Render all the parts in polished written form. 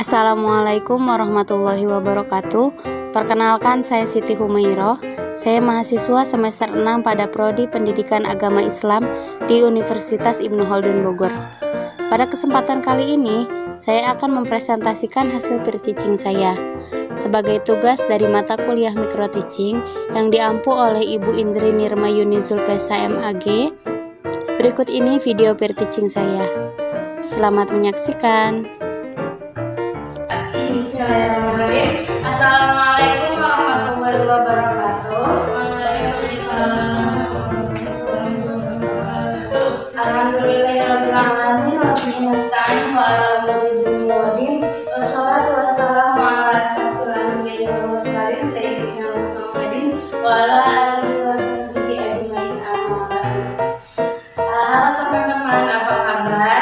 Assalamualaikum warahmatullahi wabarakatuh. Perkenalkan, saya Siti Humairoh. Saya mahasiswa semester 6 pada Prodi Pendidikan Agama Islam di Universitas Ibnu Khaldun Bogor. Pada kesempatan kali ini, saya akan mempresentasikan hasil peer teaching saya sebagai tugas dari mata kuliah Micro Teaching yang diampu oleh Ibu Indri Nirma Yunizul Pesa MAG. Berikut ini video peer teaching saya. Selamat menyaksikan. Bismillahirrahmanirrahim. Assalamualaikum warahmatullahi wabarakatuh. Alhamdulillahirabbil alamin wa bihi nasta'in wa ala umuri dunya wa din. Wassalatu wassalamu ala asyrofil anbiya'i wal mursalin sayyidina Muhammadin wa ala alihi wa sahbihi ajmain. Amma ba'du. Halo teman-teman, apa kabar?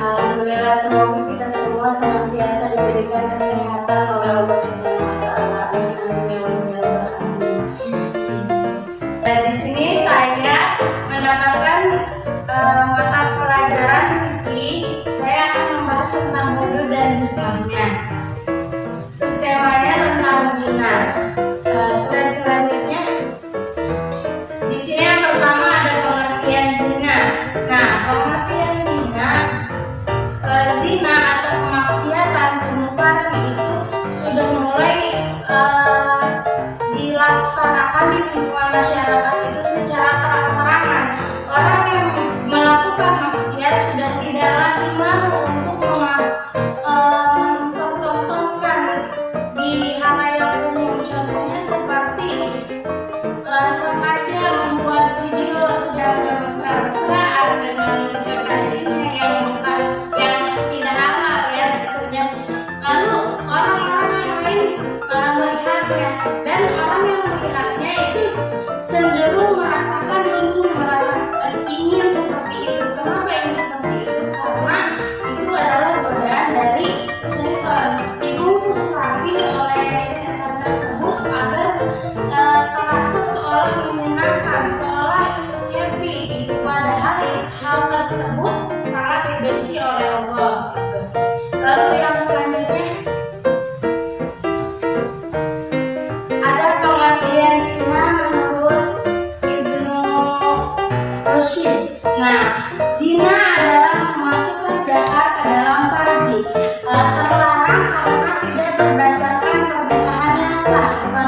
Alhamdulillah, semoga kita semua senantiasa diberikan kesehatan oleh Allah Subhanahu wa taala. Amin. Dan di sini saya mendapatkan mata pelajaran fikih. Saya akan membahas tentang wudu dan hikmahnya. Subtemanya tentang zina. Selanjutnya di sini yang pertama ada pengertian zina. Nah, pengertian zina atau kemaksiatan, kemungkaran itu sudah mulai dilaksanakan di lingkungan masyarakat itu secara terang-terangan. Orang yang melakukan maksiat sudah tidak lagi malu untuk mempertontonkan di halayak umum. Contohnya seperti sengaja membuat video sedang bermesra-mesraan dengan kekasihnya yang bukan tidak halal ya tentunya. Lalu orang-orang yang lain melihatnya, dan orang yang melihatnya itu cenderung ingin seperti itu. Kenapa ingin seperti itu? Karena itu adalah godaan dari setan, dibungkus rapi oleh setan tersebut agar terasa seolah menyenangkan, seolah happy gitu. Padahal hal tersebut sangat dibenci oleh Allah gitu. Lalu yang selanjutnya ada pengertian zina menurut Ibnu Rushd. Nah, zina adalah memasukkan zakar ke dalam farji. Terlarang karena tidak berdasarkan pernikahan yang sah, bukan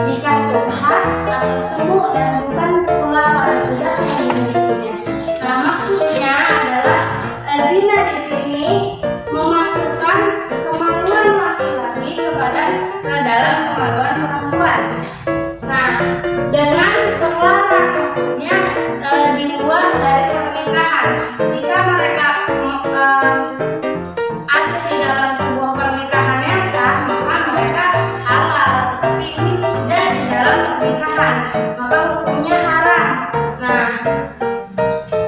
nikah subhat atau semu, dan bukan pula pada budak yang dimilikinya. Nah, maksudnya adalah zina di sini memasukkan kemaluan laki-laki ke dalam kemaluan perempuan. Nah, dengan terlarang maksudnya di luar dari pernikahan. Jika mereka ada di dalam sebuah pernikahan yang sah, maka mereka halal. Tapi ini tidak di dalam pernikahan, maka hukumnya haram. Nah,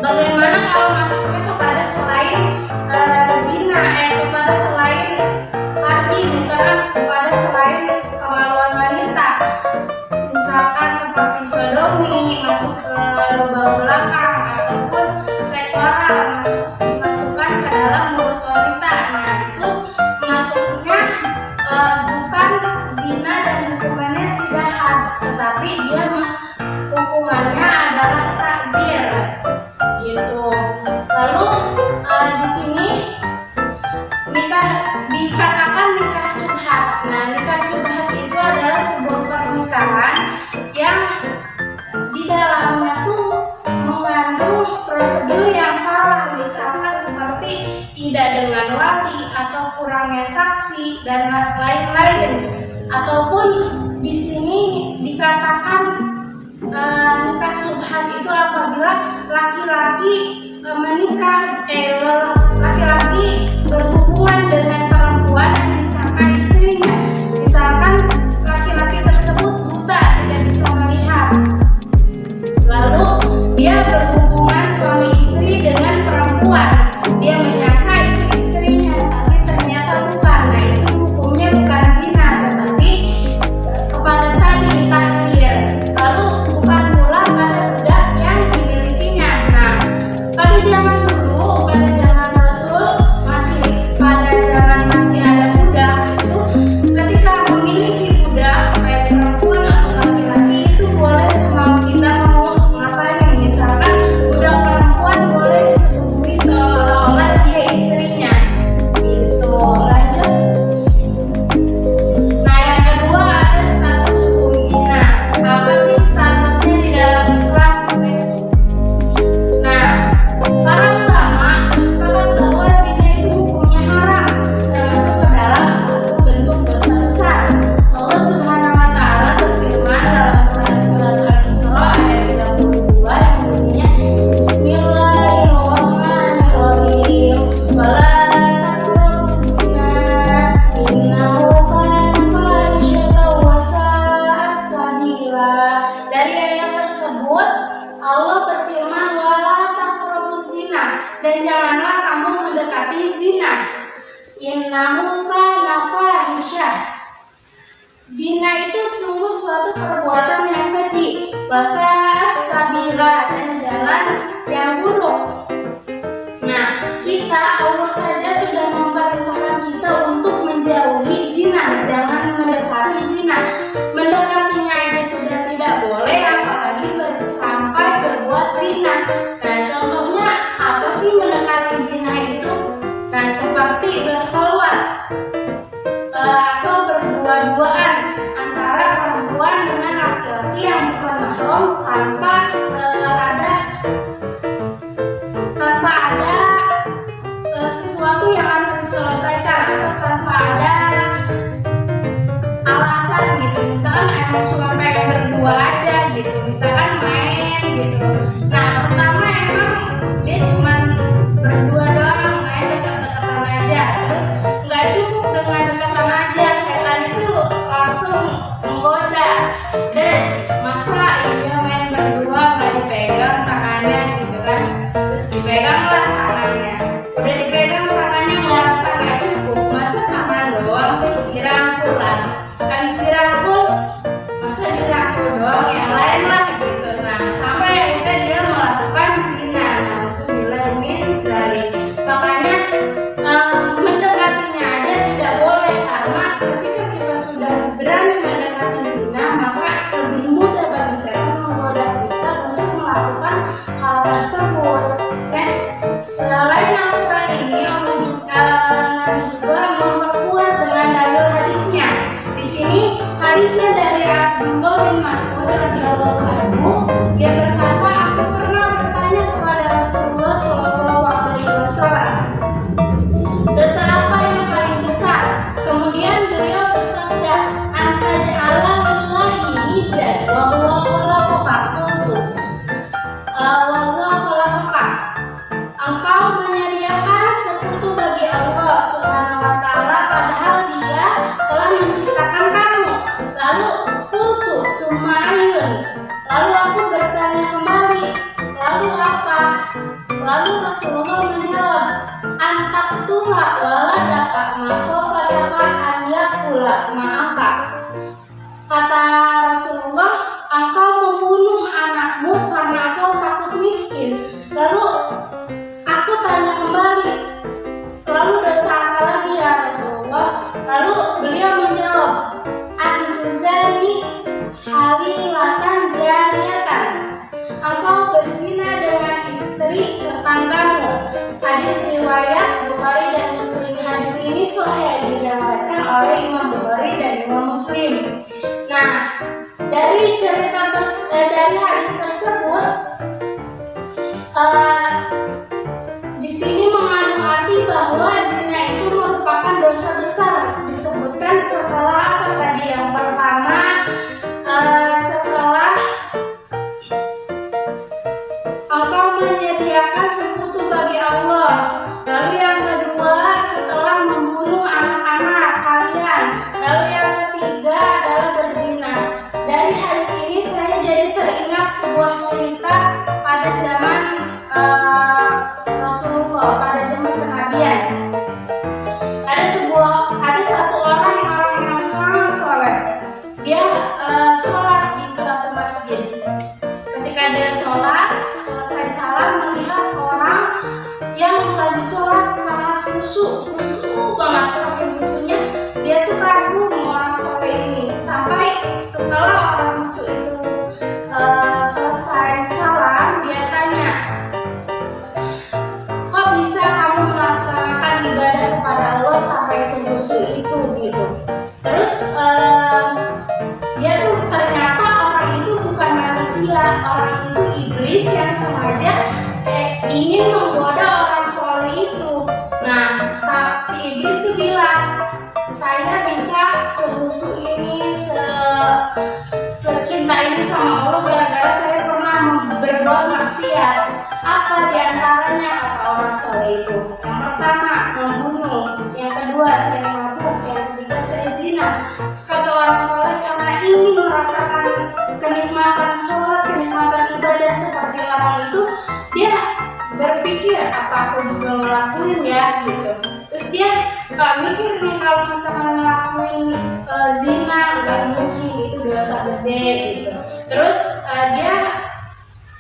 bagaimana kalau masuknya kepada selain zina, kepada selain farji, misalkan kepada selain kemaluan wanita, misalkan seperti sodomi, masuk ke lubang belakang, ataupun seks oral dimasukkan ke dalam mulut wanita. Nah, itu masuknya bukan zina dan hukumannya tidak had, tetapi dia hukumannya adalah takzir gitu. Lalu di sini dikatakan nikah subhat. Nah, nikah subhat itu adalah sebuah pernikahan yang di dalamnya tuh mengandung prosedur yang salah, misalkan seperti tidak dengan wali atau kurangnya saksi dan lain-lain. Ataupun di sini dikatakan nikah subhat itu apabila laki-laki menikah, laki-laki berhubungan dengan perempuan yang disangka istrinya. Misalkan laki-laki tersebut buta, tidak bisa melihat, lalu dia berhubungan suami istri dengan perempuan, dia menyangka itu istrinya, tapi ternyata bukan. Nah, itu hukumnya bukan zina, tetapi kepada tadi takzir. Lalu bukan pula pada budak yang dimilikinya. Nah, pada zaman dulu, pada zaman Rasul janganlah kamu mendekati zina. Innahu kana fahisyah. Zina itu sungguh suatu perbuatan yang keji, wasa'a sabila, dan jalan yang buruk. Nah, Allah saja sudah memerintahkan kita untuk menjauhi zina, jangan mendekati zina. Mendekatinya aja sudah tidak boleh, apalagi sampai berbuat zina. Nah, contohnya apa sih mendekati zina itu? Nah, seperti berkhulwat atau berdua-duaan antara perempuan dengan laki-laki yang bukan mahram tanpa ada sesuatu yang harus diselesaikan atau tanpa ada alasan gitu. Misalkan emang cuma pengen berdua aja gitu, misalkan main gitu. Nah, pertama emang dia cuma berdua doang, main dekat-dekatan aja. Terus nggak cukup dengan dekatan aja, setan itu langsung menggoda. Dan masa dia main berdua nggak dipegang tangannya gitu kan? Terus dipeganglah tangannya. Udah dipegang tangannya merasa nggak cukup, masa tangan doang sih dirangkul lah. Habis dirangkul, masa dirangkul doang, yang lain lah gitu. Nah, sampai akhirnya dia melakukan zina. Nauzubillah min dzalik. Makanya mendekatinya aja tidak boleh, karena ketika kita sudah berani mendekati zina, maka lebih mudah bagi setan menggoda kita untuk melakukan hal tersebut. Selain Al-Quran ini, Nabi juga memperkuat dengan dalil hadisnya. Di sini hadisnya dari Abdullah bin Mas'ud radhiyallahu anhu, dia berkata, aku pernah bertanya kepada Rasulullah SAW, dosa apa yang paling besar? Kemudian beliau bersabda, anta ja'ala lillahi niddan wa huwa khalaqaka qultu wa huwa khalaqaka. Engkau menyediakan sekutu bagi Allah Subhanahu wa Ta'ala, padahal Dia telah menciptakan kamu. Lalu qultu summa ayun. Lalu aku bertanya kembali, lalu apa? Lalu Rasulullah menjawab, antaqtula waladaka ma khafataka an yakula ma'aka. Kata Rasulullah, engkau membunuh anakmu karena engkau takut miskin. Lalu aku tanya kembali, lalu dosa apa lagi ya Rasulullah? Lalu beliau menjawab, antuzani halilatan jariyatan. Engkau berzina dengan istri tetanggamu. Hadis riwayat Bukhari dan Muslim. Hadis ini sahih, diriwayatkan oleh Imam Bukhari dan Imam Muslim. Nah, dari dari hadis tersebut, di sini mengandung arti bahwa zina itu merupakan dosa besar. Disebutkan setelah apa tadi? Yang pertama, setelah engkau menyediakan sekutu bagi Allah. Lalu yang kedua, setelah membunuh anak-anak kalian. Lalu yang ketiga adalah berzina. Dari hadis ini saya jadi teringat sebuah cerita pada zaman Rasulullah, pada zaman kenabian. Ada satu orang yang sangat soleh. Dia sholat di suatu masjid. Ketika dia sholat, selesai salam, melihat orang yang lagi sholat sangat khusyuk banget, sampai khusyuknya dia tuh kagum orang soleh ini. Sampai setelah orang khusyuk itu selesai salam, dia tanya, kok bisa kamu melaksanakan ibadah kepada Allah sampai sekhusyuk itu gitu? Terus dia tuh ternyata orang itu bukan manusia, orang itu iblis yang sengaja ingin menggoda orang soleh itu. Nah, si iblis tuh bilang, saya bisa sekhusyuk ini, secinta ini sama Allah gara-gara saya pernah berbuat maksiat. Apa diantaranya kata orang soleh itu? Yang pertama, membunuh. Yang kedua, saya mabuk. Yang ketiga, saya zina. Kata orang soleh, karena ingin merasakan kenikmatan sholat, kenikmatan ibadah seperti orang itu, dia berpikir apa aku juga ngelakuin ya gitu. Terus dia gak mikir nih kalau misalkan ngelakuin zina nggak mungkin, itu dosa gede gitu. Terus dia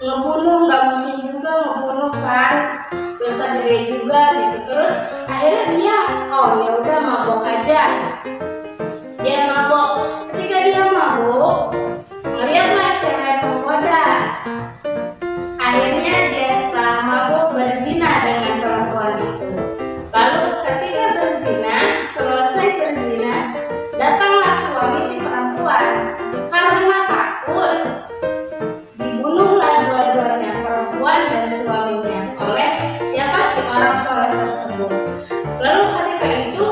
ngebunuh nggak mungkin juga ngebunuh kan, dosa gede juga gitu. Terus akhirnya dia oh ya udah mabok aja. Dia mabok. Ketika dia mabok, ngeliatlah cewek penggoda. Akhirnya dia setelah mabuk berzina dengan perempuan itu. Lalu ketika berzina, selesai berzina, datanglah suami si perempuan. Karena takut, dibunuhlah dua-duanya, perempuan dan suaminya, oleh siapa si orang soleh tersebut. Lalu ketika itu,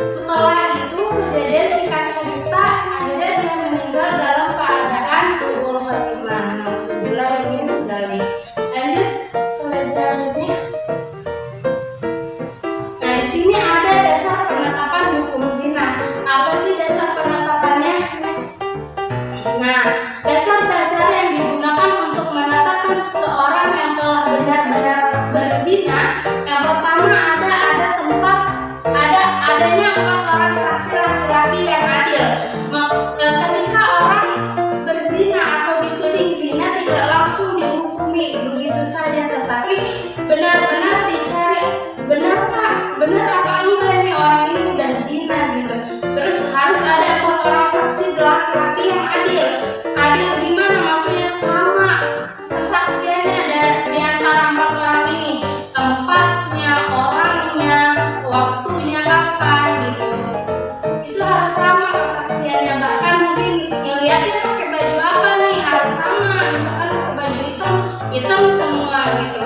setelah itu kejadian singkat cerita, akhirnya dia meninggal dalam keadaan suul khotimah. Nauzubillah min dzalik. Lanjut slide selanjutnya. Nah, di sini ada dasar penetapan hukum zina. Apa sih dasar penetapannya? Next. Nah, dasar-dasar yang digunakan untuk menetapkan seseorang yang telah benar-benar berzina, yang pertama ada tempat, adanya 4 orang saksi laki-laki yang adil. Ketika orang berzina atau dituding zina tidak langsung dihukumi begitu saja, tetapi benar-benar dicari benar apa enggak nih orang ini udah zina gitu. Terus harus ada 4 orang saksi laki-laki yang adil. Adil gimana? Maksudnya sama kesaksiannya di antara 4 orang ini, tempatnya, orangnya, waktunya kapan gitu. Itu harus sama kesaksiannya. Bahkan mungkin ngeliatnya pakai baju apa nih harus sama. Misalkan pakai baju hitam semua gitu.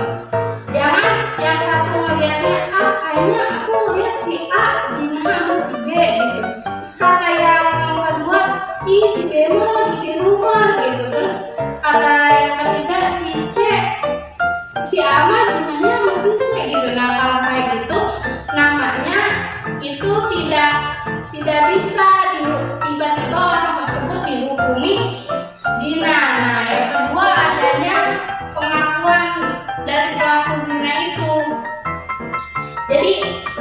Jangan yang satu ngeliatnya kayaknya aku ngeliat si A zina sama si B gitu. Terus kata yang kedua, ih si B mah lagi di rumah gitu. Terus kata yang ketiga si C, si A mah zinanya sama si C gitu. Nah kalau kayak gitu namanya itu tidak bisa tiba-tiba orang tersebut dihukumi zina. Nah yang kedua adanya pengakuan dari pelaku zina itu. Jadi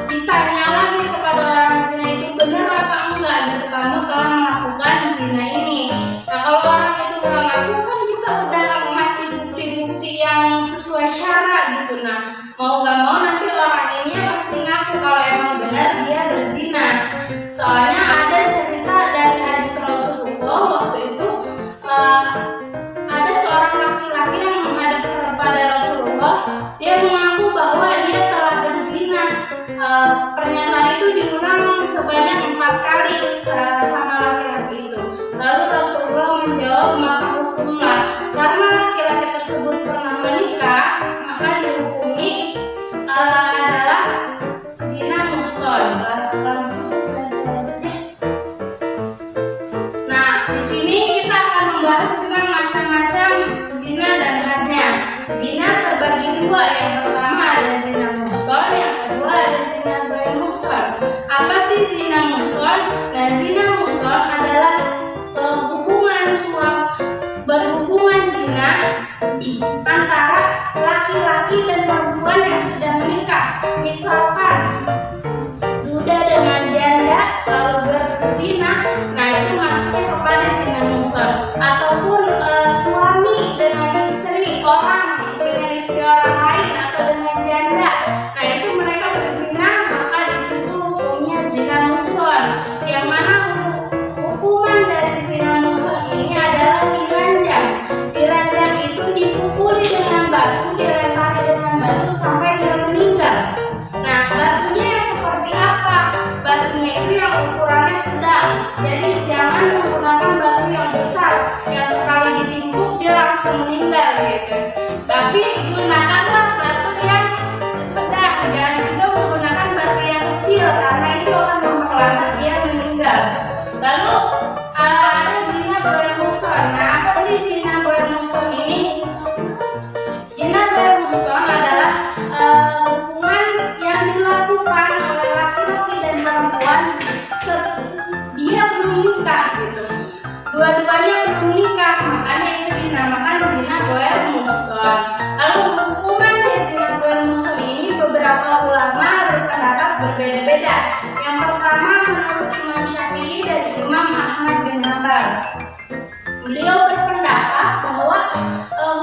ditanya lagi kepada orang zina itu, benar apa enggak gitu kamu telah melakukan zina ini. Nah kalau orang itu nggak ngaku kan kita udah masih bukti-bukti yang sesuai syarat gitu. Nah mau nggak mau nanti orang ini pasti ngaku kalau emang benar dia berzina. Soalnya ada cerita dari hadis Rasulullah waktu itu, ada seorang laki-laki yang menghadap kepada Rasulullah. Dia mengaku bahwa dia telah berzina. Pernyataan itu diulang sebanyak 4 kali sama laki-laki itu. Lalu Rasulullah menjawab, maka hukumlah. Karena laki-laki tersebut pernah menikah, maka dihukumi adalah zina muhson. Langsung selanjutnya. Nah, di sini kita akan membahas tentang macam-macam zina dan hadnya. Zina terbagi 2. Yang pertama ada zina muhson, yang kedua ada zina ghair muhson. Apa sih zina muhson? Nah, zina muhson adalah berhubungan zina antara laki-laki dan perempuan yang sudah menikah. Misalkan duda dengan janda lalu berzina, nah itu masuknya kepada zina muhson. Ataupun suami dengan istri orang lain atau dengan janda, nah itu mereka berzina, maka di situ hukumnya zina muhson. Yang mana hukuman dari zina muhson ini adalah diranjam. Diranjam itu dipukuli dengan batu, dilempari dengan batu sampai dia meninggal. Nah batunya seperti apa? Batunya itu yang ukurannya sedang. Jadi jangan menggunakan batu yang besar yang sekali ditimpuk dia langsung meninggal gitu. Tapi gunakanlah batu yang sedang. Jangan juga menggunakan batu yang kecil karena itu akan memperlambat dia meninggal. Lalu ada zina ghair muhson. Nah apa sih zina ghair muhson ini? Zina ghair muhson adalah hubungan yang dilakukan oleh laki-laki dan perempuan dia belum nikah gitu. Dua-duanya belum nikah, makanya itu dinamakan zina ghair muhson. Lalu hukuman ulama berpendapat berbeda-beda. Yang pertama menurut Imam Syafi'i dan Imam Ahmad bin Hanbal. Beliau berpendapat bahwa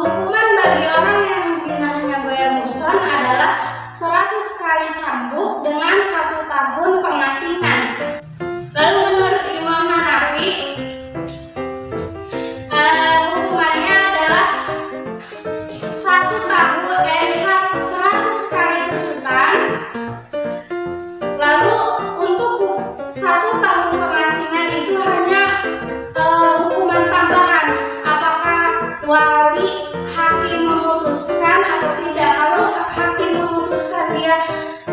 hukuman bagi orang yang zinahnya goyang muson adalah 100 kali cambuk dengan 1 tahun pengasingan. Lalu menurut Imam Hanafi, hukumannya adalah 100 kali pecutan. Lalu untuk 1 tahun pengasingan itu hanya hukuman tambahan. Apakah wali hakim memutuskan atau tidak? Kalau hakim memutuskan dia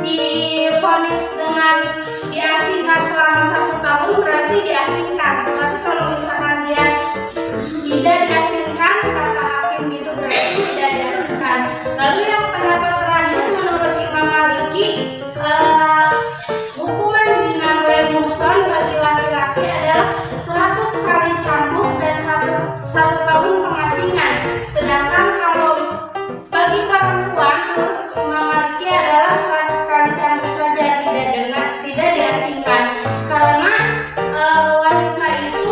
divonis dengan diasingkan selama 1 tahun, berarti diasingkan. Tapi kalau misalkan dia tidak diasingkan, kata hakim gitu, berarti tidak diasingkan. Lalu yang pendapat terakhir menurut Imam Maliki, hukuman zina goyang muson bagi laki-laki adalah 100 kali cambuk dan 1 tahun pengasingan. Sedangkan kalau bagi perempuan menurut Imam Maliki adalah 100 kali cambuk saja, tidak diasingkan. Karena wanita itu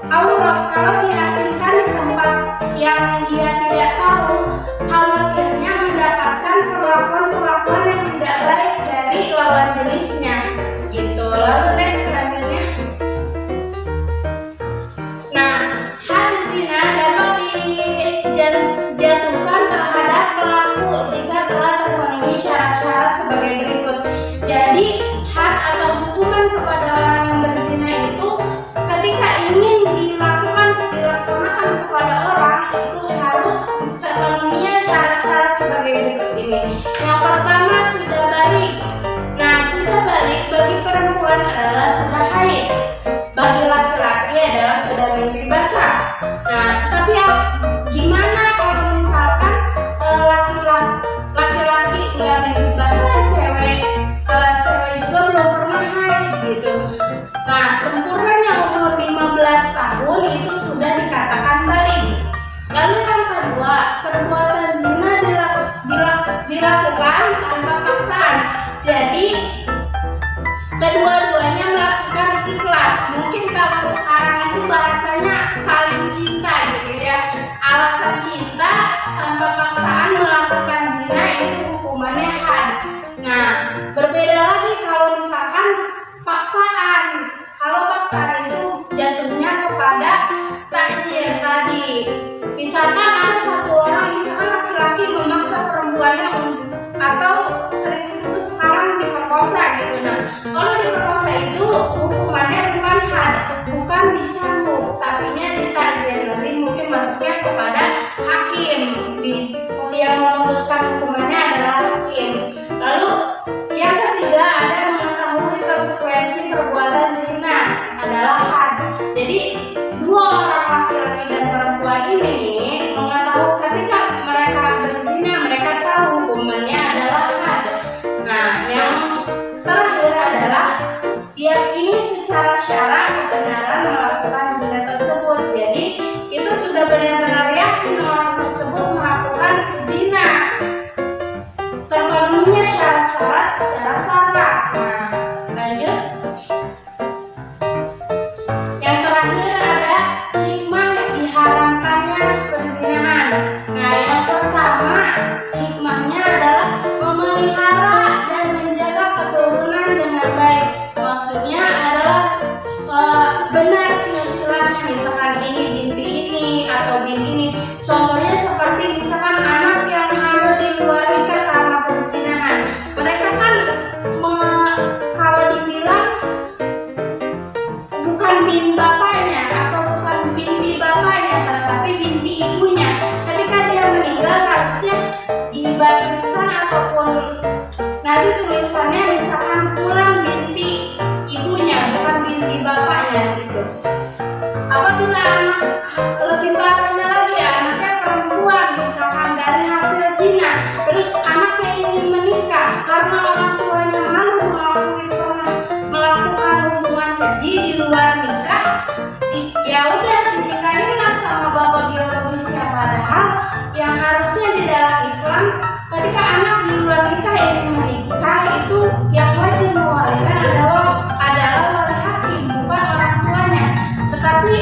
aurat, kalau diasingkan di tempat yang dia tidak tahu, khawatirnya mendapatkan perlakuan-perlakuan yang tidak baik dari lawan jenisnya gitu. Lalu next selanjutnya, nah, had zina dapat dijatuhkan terhadap pelaku jika telah terpenuhi syarat-syarat sebagai berikut. Jadi had atau hukuman kepada orang yang berzina itu ketika ingin dilaksanakan kepada orang itu harus terpenuhinya syarat-syarat sebagai berikut ini. Yang pertama, sudah balik. Nah, sudah balik bagi perempuan adalah sudah haid, bagi laki-laki adalah sudah mimpi basah. Nah, tapi gimana kalau misalkan laki-laki nggak mimpi basah, cewek juga belum pernah haid gitu. Nah, sempurnanya umur 15 tahun itu sudah dikatakan balik. Lalu yang kedua, perbuatan zina dilakukan tanpa paksaan. Jadi kedua-duanya melakukan ikhlas. Mungkin kalau sekarang itu bahasanya saling cinta gitu ya. Alasan cinta tanpa paksaan melakukan zina itu hukumannya had. Nah, berbeda lagi kalau misalkan paksaan. Kalau paksaan itu jatuhnya kepada takjir tadi. Misalkan ada satu orang, misalkan laki-laki memaksa perempuannya atau sering disebut sekarang diperkosa gitu. Nah, kalau diperkosa itu hukumannya bukan had, bukan dicambuk, tapinya ditakzir. Nanti mungkin masuknya kepada hakim. Yang memutuskan hukumannya adalah hakim. Lalu yang ketiga, ada mengetahui konsekuensi perbuatan zina adalah had. Jadi dua orang laki-laki dan perempuan ini mengetahui ketika mereka berzina, mereka tahu hukumannya adalah had. Nah, yang terakhir adalah diyakini secara syara kebenaran melakukan zina tersebut. Jadi kita sudah benar-benar yakin orang tersebut melakukan zina, terpenuhinya syarat-syarat secara syara. Nah, lanjut. Yang terakhir ada hikmah diharamkannya perzinahan. Nah, yang pertama hikmahnya adalah memelihara dan menjaga keturunan dengan baik. Maksudnya adalah benar silsilahnya, misalkan ini binti ini atau bin ini. Contohnya seperti misalkan anak yang hamil di luar nikah karena perzinahan. Mereka kan kalau dibilang bukan bin bapaknya atau bukan binti bapaknya, tetapi binti ibunya. Ketika dia meninggal harusnya di batu nisan ataupun nanti tulisannya misalkan pulang binti ibunya, bukan binti bapaknya gitu. Apabila anak lebih parahnya lagi, anaknya perempuan misalkan dari hasil zina, terus anaknya ingin menikah karena orang tuanya malu melakukan hubungan keji di luar nikah, ya udah dinikahinlah sama bapak biologisnya. Padahal yang harusnya di dalam Islam ketika anak di luar nikah ingin menikah, itu yang wajib mewalikan adalah wali hakim, bukan orang tuanya. Tetapi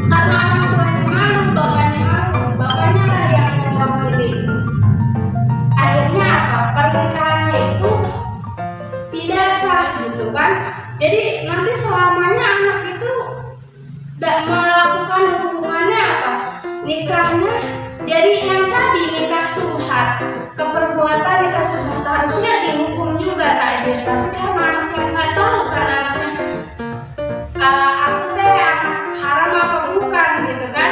karena orang tuanya malu, bapaknya lah yang mewakili. Akhirnya apa? Pernikahannya itu tidak sah gitu kan. Jadi nanti selamanya anak itu tidak melakukan hubungannya apa? Nikahnya jadi yang tadi nikah subhat, keperbuatan nikah subhat harusnya dihukum juga takjir. Tapi karena anaknya nggak tahu kan anaknya aku teh anak haram apa bukan gitu kan.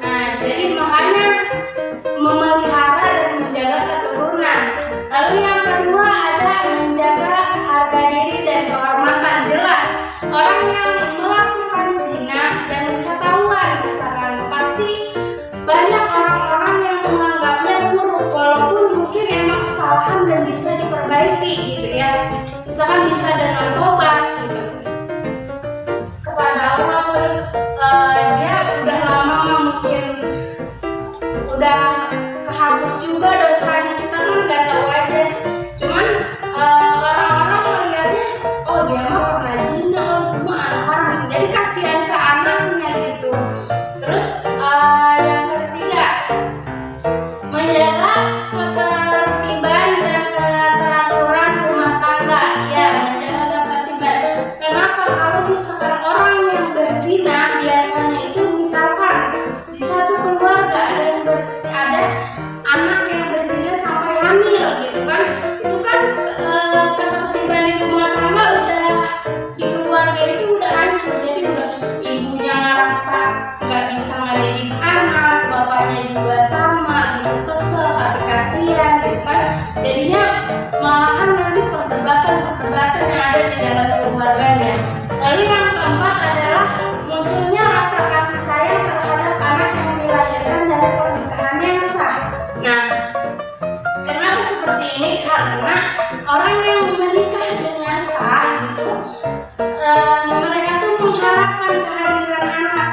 Nah jadi makanya memelihara dan menjaga keturunan. Lalu yang kedua ada menjaga harga diri dan kehormatan. Jelas orang yang melakukan zina dan ketahuan misalkan pasti banyak orang-orang yang menganggapnya buruk, walaupun mungkin emang kesalahan dan bisa diperbaiki gitu ya. Misalkan bisa dengan tobat gitu kepada Allah, terus dia udah lama mungkin udah kehapus juga dosanya, kita kan nggak tahu aja. Cuman orang-orang melihatnya, oh dia mah pernah zina, oh cuma anak haram. Jadi kasihan ke anaknya gitu. Terus yang ketiga, menjaga ketertiban dan keteraturan rumah tangga. Ya, menjaga ketertiban. Kenapa? Kalau misalkan orang yang berzina biasanya itu misalkan di satu keluarga ada anak yang berzina sampai hamil gitu kan, itu kan ketertiban di rumah tangga udah di keluarga itu udah hancur. Jadi udah ibunya ngerasa nggak bisa ngedidik anak, bapaknya juga sama gitu, kesel tapi kasihan gitu kan. Jadinya malahan nanti perdebatan yang ada di dalam keluarganya. Lalu yang keempat adalah munculnya rasa kasih sayang terhadap anak yang dilahirkan dari pernikahan yang sah. Nah, kenapa seperti ini? Karena orang yang menikah dengan sah gitu, mereka tuh mengharapkan kehadiran anak,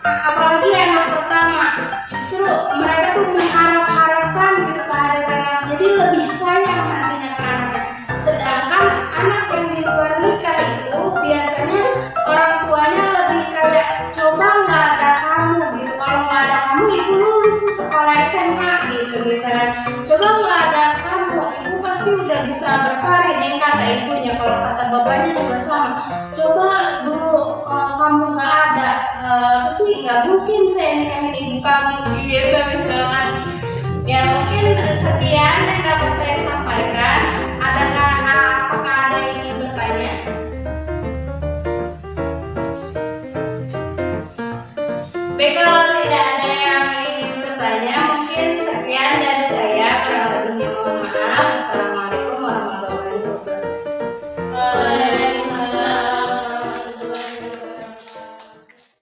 apalagi anak pertama. Justru mereka tuh mengharapkan gitu kehadiran anak, jadi lebih sayang nantinya ke anaknya. Sedangkan anak yang di luar nikah itu biasanya orang tuanya lebih kayak coba nggak ada kamu gitu. Kalau nggak ada kamu, ibu lulus di sekolah SMA gitu misalnya. Coba nggak ada kamu, ibu pasti udah bisa berkarir. Yang kata ibunya, kalau kata bapaknya juga sama. Coba dulu kamu nggak ada, pasti nggak mungkin saya nikahin ibu kamu gitu misalkan. Ya mungkin sekian yang dapat saya sampaikan. Apakah ada yang ingin bertanya? Baik, kalau tidak ada